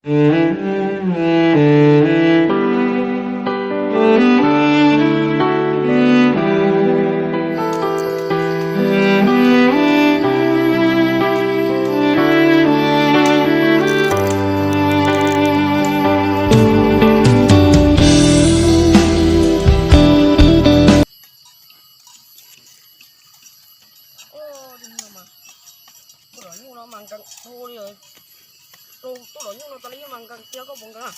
Mang cần thua đi rồi. Tôi đổi nhung nó tao lấy mang cần tiêu có bông cả.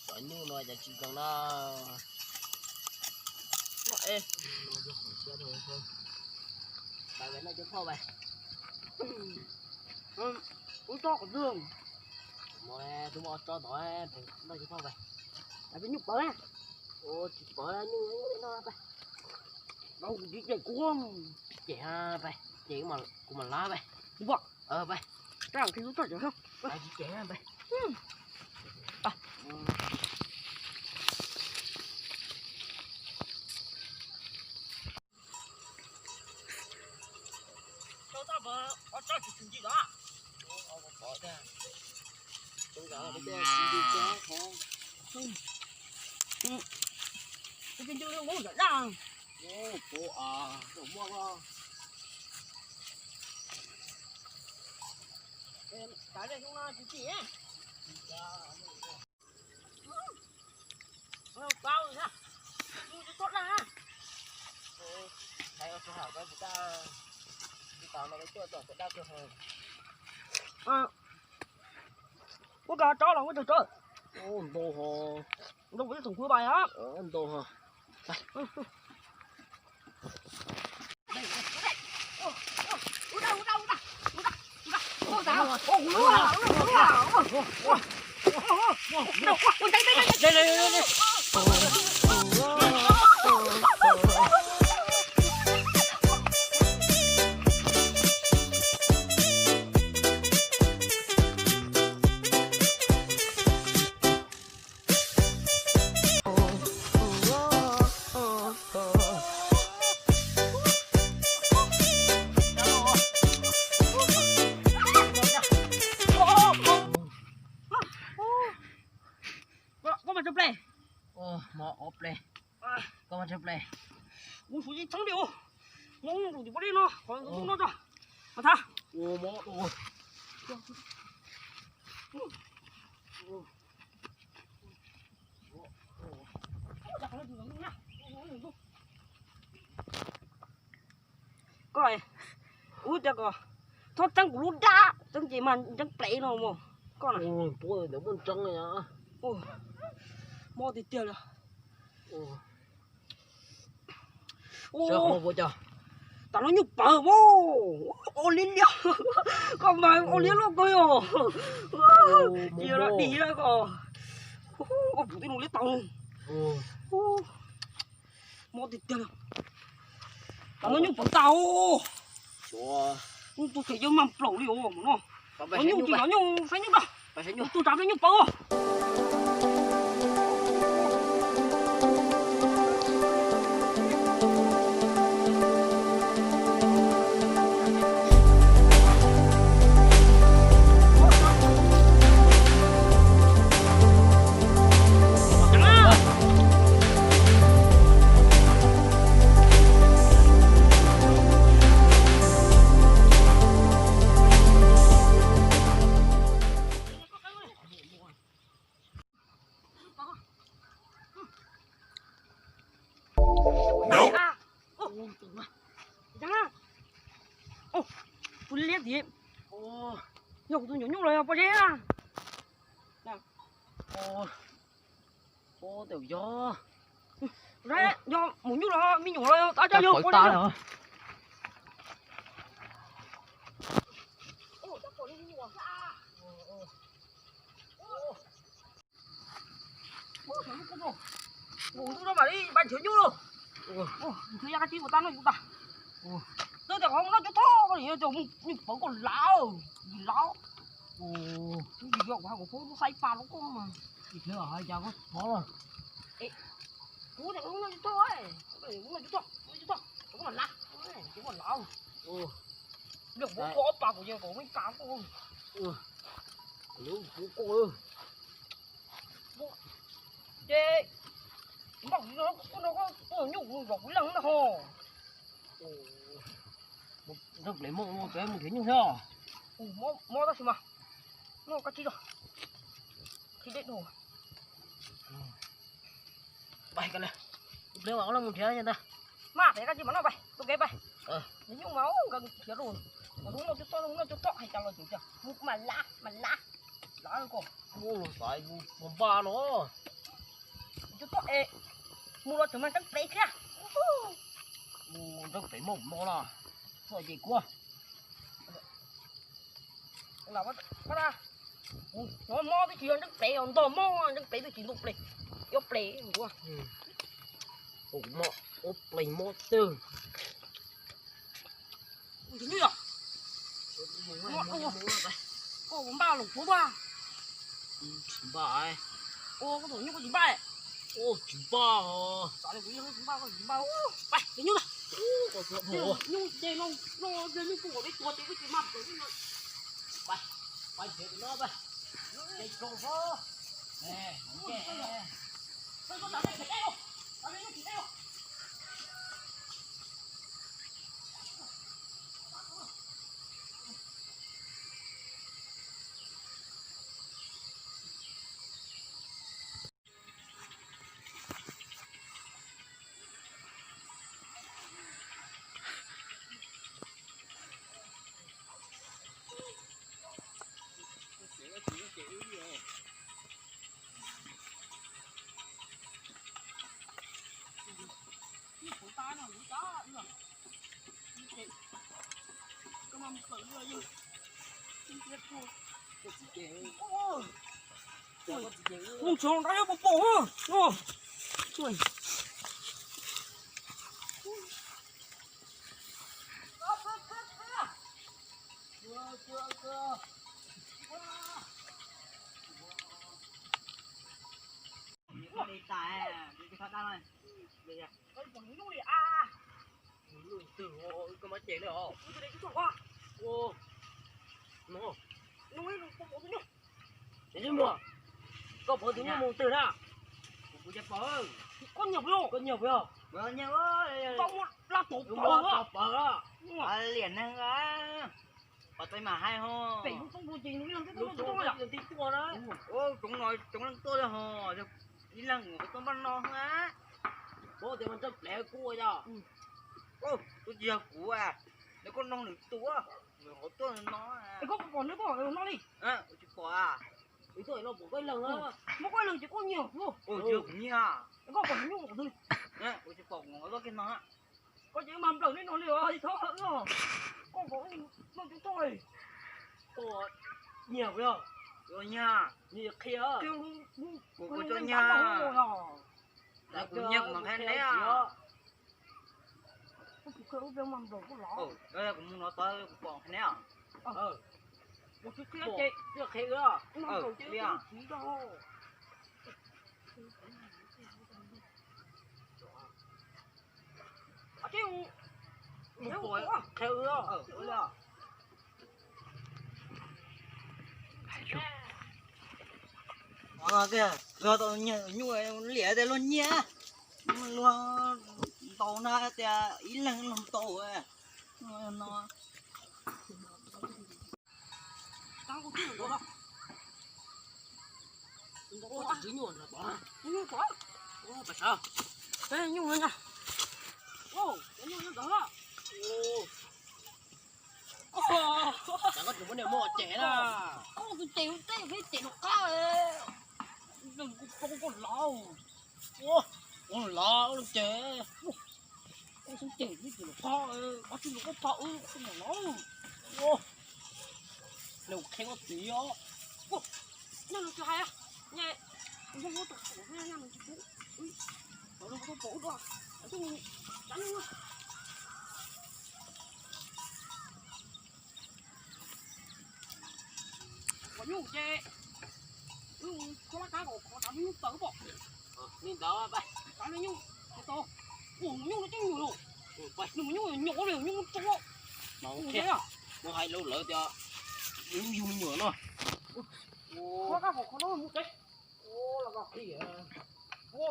Đổi nhung nó giờ chỉ cần nó Vậy. bài vậy nó chứ không bài. Úi to của Dương. Mà tôi mua cho tỏi nó chứ không bài. Là cái nhục bớ á. Chỉ bỏ nhung nó bài. Đâu đi chơi cuông. Chị bài. Chị mà lá bài. Đúng vậy. Bài. Cái thằng kia nó trời không? Bài chị trẻ bài. Sao ta bờ ở trong chuyện gì đó? Bỏ ra. Tôi gọi bây giờ chị đi cho không? Cái chuyện chưa muốn dẫn ra. Cô đồ mua lo. Em cái này chúng nó chỉ á. Bao rồi ha. Chú tốt ra. Hay ở chỗ hảo cái người ta đi tàu nó cái chỗ sẽ đau cơ hơn. Có cả chó là có trời. Đồ hồ. Đâu có thùng cuối bài á. Đồ hồ. Đây. Mà ốp đây. Có mà chụp đây. Ui phụ gì thắng điều. Mong đủ thì bỏ đi nó, còn không nó cho. Mà tha. Mọ đồ. Coi. Ui chắc có. Thoát trắng của lút đá, trắng chỉ mà trắng play nó mà. Con này. Tôi để muốn trắng này nhá. Mò thì tiêu rồi. Sao không vô cho? Tao nói nhục bờ vô. Ô liên liao. Còn mà ô liên luôn coi ồ. Chia nó đi ra coi. Con phụ tin nó lấy tao. Mò thì tiêu rồi. Tao nói nhục bờ tao. Tôi thấy cho mắm lẩu đi ồ mà nó. Nó nhục thì nó nhục phải nhục đâu. Phải nhục. Tôi trả nó nhục bờ. Tôi liếc gì? Nhục tôi nhục rồi bao nhiêu à? Tiểu do. Đấy, do muốn nhục rồi, mình nhục rồi, tao cho nhục. Ta rồi. Tôi đâu mà đi, bạn chửi nhục đâu. Thời gian cái chi của tao nó chúng ta. Tôi thì không nói cho to, cái gì chứ nhưng vẫn còn lão, gì lão. Cái gì của hàng phố nó say pha nó con mà. Thì thế ở chả có khó rồi. Cú thì không nói cho to ấy, cái gì cũng nói cho to, cũng là lắc, cũng là lão. Được bố có bà của giờ có mấy cá con. Lũ cô Chị bảo nó có nhục vào cái lăng đó hồ. nó lấy một cái một thế như thế à? Mò ra xem mà. Nó cái gì rồi? Thì đấy đồ. Bay cái này. Nếu mà nó một thế nha ta. Mà thế cái gì mà nó bay, tôi ghé bay. Nhưng máu gần chết rồi. Mà đúng nó chút to hay chẳng là chủ chưa? Mà lá rồi cô. Ô, tại một ba nó. Chút to ê. Mua nó chúng mình chắc đấy kia. Ô, chắc phải một mò là. Thôi gì quá. Là bắt ra. Nó mò cái chuyện chắc đấy on to mò chắc đấy cái chuyện lục này. Yếu play quá. Ủa mò, ốp play mò tư. Cái gì à? Ô, bốn ba lục phố ba. Chín ba ấy. Ô, có tổ như có chín ba ấy. Ô, chín ba hả? Sao lại có chín ba có chín ba? Ô, bay, cái như này. Có sợ thổ. Nhưng đây nó như cũng có cái tuột cái mặt của nó. Bay thế nó bay. Cái con phó. Nè, nè. Tôi có cái đây không? Tao lấy cái đây không? Không chọn cái bộ bộ ha. Ôi. Đi tài à, đi phát ra này. Bây giờ. Cái bọn nuôi à. Lùi từ cái máy chạy này hả? Cái đấy cái quá. Ô. Nó. Nuôi nó bộ bộ nữa. Để chứ mà. Có bộ thứ một từ ra. Cũng chặt bờ. Con nhiều vô. Có nhiều phải không? Bữa nhiều ơi. Con là tổ Đúng bờ rồi, á. bờ á. Liền năng á. Ở tay mà hay ho. Phải không vô trình nuôi cái Lúc tôi à. tí tua đó. Ô, chúng nói chúng đang tôi là ho. Đi lăng của con ban non á. Bố thì mình rất lẹ cua cho. Ô, tôi giờ cũ à. Nếu con non được túa. Người họ tôi nó à. Cái con còn nữa bỏ nó đi. À, chị bỏ à. Ý tôi nó một cái lần á. Một cái lần chỉ có nhiều vô. Ô, chưa cũng như à. Cái con còn nhiều thôi. Nè, chị bỏ ngó đó cái nó ạ. Có chỉ mầm đầu lên nó liều ơi thôi nữa. Con có nó chúng tôi. Có nhiều phải không? Rồi nha. Nhiều kia. Kêu Của cho nha. Là cũng nhắc mà khen đấy à. Con chỉ kêu về mầm đầu của nó. Ồ, đây là cũng nó tới bỏ khen đấy à. Một chút kia Bộ, chị. chưa kia đó. Mầm đầu chứ không chỉ đâu. Chứ Một tuổi theo đó. Ôi là. Kìa, rồi tôi nhủ lẻ đây luôn nhá. Luôn tàu na thì ý là làm tàu à. Nó tao có chuyện đâu. Ô, ăn dính nhuộn là bỏ. Nhưng có. Ô, phải sao? Ê, nhưng mà nha. Ô, cái nhưng nó đó. Chẳng có chúng vấn đề mò trẻ là. Ô, cái tiểu tê với tiểu nó cao ấy. Đừng có lâu. Ô, con lo con trẻ. Ô, không tiểu với tiểu nó cao ấy. Bác sĩ nó có phao ư, không có lâu. Ô, nếu khen có tí đó. Ô, nhưng nó chưa hay à. Nhẹ. Không có tổ phổ nha, nha, mình chỉ phổ. Ui, nó đâu có phổ đâu. Ở trong mình, chắn luôn. Có nhung chê. Có lá cá có cá nhung tớ bỏ. Nhìn đó bay. Cá nó nhung, cái to. Ủa, nhung nó chắc nhiều rồi. Bay. Nhưng mà nhung nhỏ đều, nhung to. Nó Ủa, thế thế à? nó hay lâu lỡ cho. Dùng nhựa nó. Nó có một con nó một cái. là có khí à.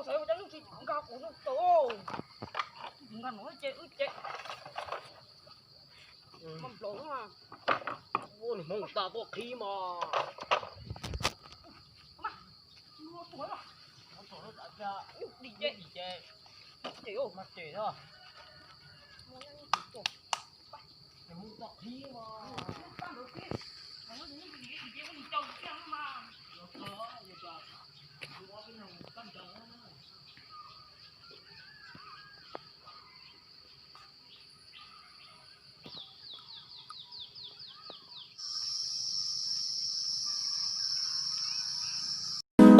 Sao mà nó chỉ thằng cao của nó to. Đừng có nói chết ướt chết. Mầm lỗ mà. Này mong ta có khí mà. Nó tuổi mà. Nó tổ nó đã ra. Đi chết. Đi chê. Chịu. Mà chê thôi. Nó chịu. Này mong ta khí mà. Tao được kia. Nó nói những cái gì nó đi trâu cái ăn mà. Được đó, được rồi. Tôi có cái nào căng tròn đó.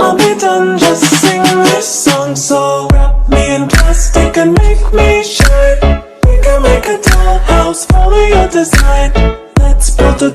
I'll be done just singing this song. So wrap me in plastic and make me shine. We can make a dollhouse, follow your design. Let's build a